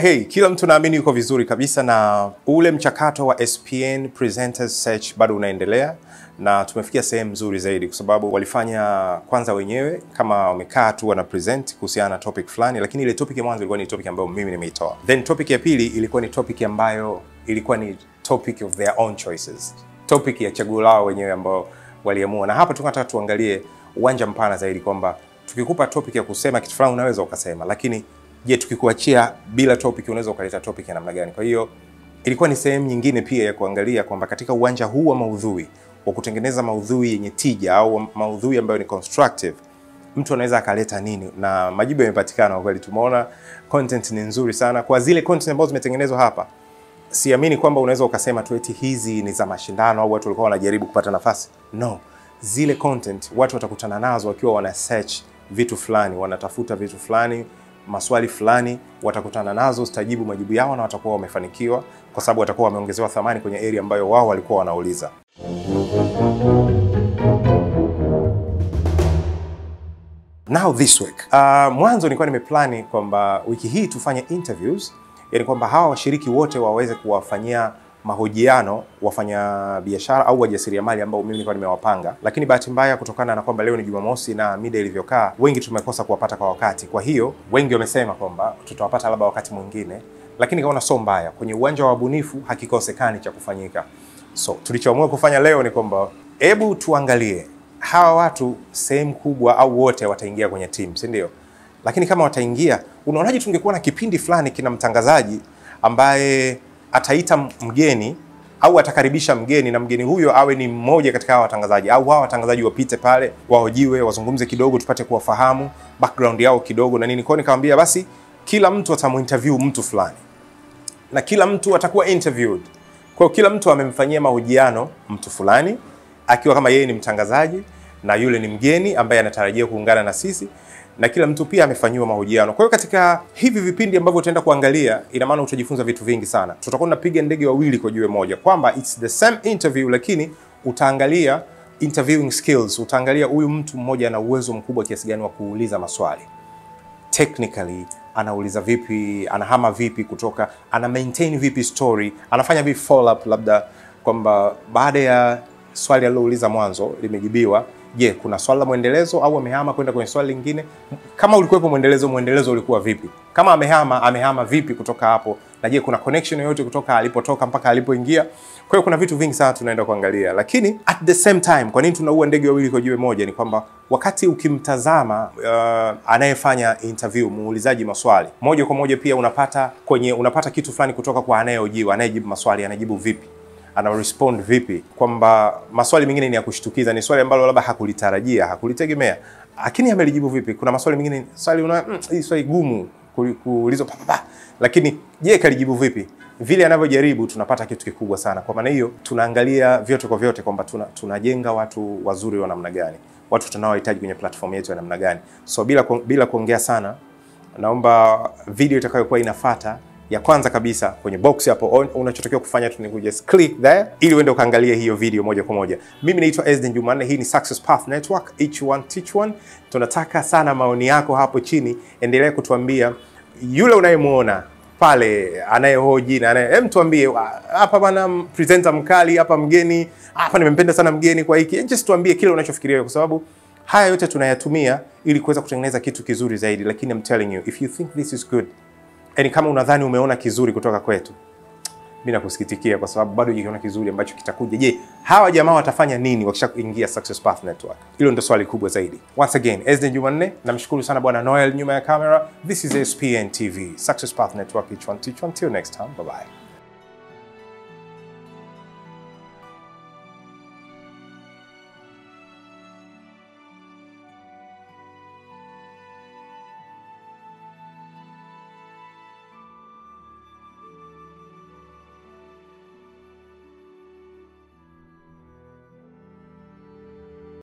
Hey, kila mtu naamini yuko vizuri kabisa na ule mchakato wa SPN Presenters Search bado unaendelea na tumefikia sehemu nzuri zaidi kwa sababu walifanya kwanza wenyewe kama wamekaa tu wana present kuhusiana na topic fulani, lakini ile topic ya mwanzo ilikuwa ni topic ambayo mimi nimeitoa. Then topic ya pili ilikuwa ni topic ambayo ilikuwa ni topic of their own choices. Topic ya chaguo lao wenyewe ambao waliamua. Na hapa tunataka tuangalie uwanja mpana zaidi kwamba tukikupa topic ya kusema kitu fulani unaweza ukasema, lakini je, tukikuachia bila topic unaweza ukaleta topic ya namna gani? Kwa hiyo ilikuwa ni sehemu nyingine pia ya kuangalia kwamba katika uwanja huu wa maudhui, wa kutengeneza maudhui yenye tija au maudhui ambayo ni constructive, mtu anaweza akaleta nini? Na majibu yamepatikana kwa kweli. Tumeona content ni nzuri sana. Kwa zile content ambazo zimetengenezwa hapa, siamini kwamba unaweza ukasema tu eti hizi ni za mashindano au watu walikuwa wanajaribu kupata nafasi. No. Zile content watu watakutana nazo wakiwa wana search vitu fulani, wanatafuta vitu fulani, maswali fulani, watakutana nazo, zitajibu majibu yao na watakuwa wamefanikiwa kwa sababu watakuwa wameongezewa thamani kwenye area ambayo wao walikuwa wanauliza. Now this week. Mwanzo nilikuwa nimeplani kwamba wiki hii tufanye interviews, yani kwamba hawa washiriki wote waweze kuwafanyia mahojiano wafanya biashara au wajasiriamali ambao mimi nilikuwa nimewapanga, lakini bahati mbaya kutokana na kwamba leo ni Jumamosi na mida ilivyokaa, wengi tumekosa kuwapata kwa wakati. Kwa hiyo wengi wamesema kwamba tutawapata labda wakati mwingine, lakini kaona sio mbaya. Kwenye uwanja wa wabunifu hakikosekani cha kufanyika. So tulichoamua kufanya leo ni kwamba hebu tuangalie hawa watu sehemu kubwa au wote wataingia kwenye team, si ndio? Lakini kama wataingia, unaonaje tungekuwa na kipindi fulani kina mtangazaji ambaye ataita mgeni au atakaribisha mgeni na mgeni huyo awe ni mmoja katika hawa watangazaji au hawa watangazaji wapite pale, wahojiwe, wazungumze kidogo tupate kuwafahamu background yao kidogo na nini. Kwa nikamwambia basi kila mtu atamuinterview mtu fulani na kila mtu atakuwa interviewed. Kwa kila mtu amemfanyia mahojiano mtu fulani akiwa kama yeye ni mtangazaji na yule ni mgeni ambaye anatarajia kuungana na sisi, na kila mtu pia amefanywa mahojiano. Kwa hiyo katika hivi vipindi ambavyo utaenda kuangalia, ina maana utajifunza vitu vingi sana. Tutakuwa tunapiga ndege wawili kwa jiwe moja, kwamba it's the same interview lakini utaangalia interviewing skills, utaangalia huyu mtu mmoja ana uwezo mkubwa kiasi gani wa kuuliza maswali. Technically anauliza vipi, anahama vipi kutoka, ana maintain vipi story, anafanya vipi follow up, labda kwamba baada ya swali alilouliza mwanzo limejibiwa, je, kuna swali la muendelezo au amehama kwenda kwenye swali lingine? Kama ulikuwepo muendelezo ulikuwa vipi? Kama amehama vipi kutoka hapo? Na je, kuna connection yoyote kutoka alipotoka mpaka alipoingia? Kwa hiyo kuna vitu vingi sana tunaenda kuangalia. Lakini at the same time, kwa nini tunaua ndege wawili kwa jiwe moja? Ni kwamba wakati ukimtazama anayefanya interview, muulizaji maswali, moja kwa moja pia unapata kitu fulani kutoka kwa anayehojiwa, anayejibu maswali, anajibu vipi, ana respond vipi, kwamba maswali mengine ni ya kushtukiza, ni swali ambalo labda hakulitarajia, hakulitegemea, lakini amelijibu vipi. Kuna maswali mengine hii swali gumu kuulizwa lakini je, kalijibu vipi? Vile anavyojaribu tunapata kitu kikubwa sana. Kwa maana hiyo tunaangalia vyote kwa vyote kwamba tunajenga watu wazuri wa namna gani, watu tunaohitaji kwenye platform yetu ya namna gani. So bila kuongea sana, naomba video itakayokuwa inafuata ya kwanza kabisa kwenye box hapo, unachotakiwa kufanya tu ni just click there ili uende ukaangalia hiyo video moja kwa moja. Mimi naitwa Ezden Jumanne, hii ni Success Path Network, each one teach one. Tunataka sana maoni yako hapo chini. Endelea kutuambia yule unayemuona pale anayehoji na tuambie hapa bana presenter mkali, hapa mgeni, hapa nimempenda sana mgeni kwa hiki. Just tuambie kile unachofikiria, kwa sababu haya yote tunayatumia ili kuweza kutengeneza kitu kizuri zaidi. Lakini I'm telling you, if you think this is good, yani kama unadhani umeona kizuri kutoka kwetu, mimi nakusikitikia kwa sababu bado hujaona kizuri ambacho kitakuja. Je, hawa jamaa watafanya nini wakishaingia Success Path Network? Hilo ndio swali kubwa zaidi. Once again, Ezden Jumanne, namshukuru sana bwana Noel nyuma ya kamera. This is SPN TV, Success Path Network, each one teach one. Till next time, bye bye.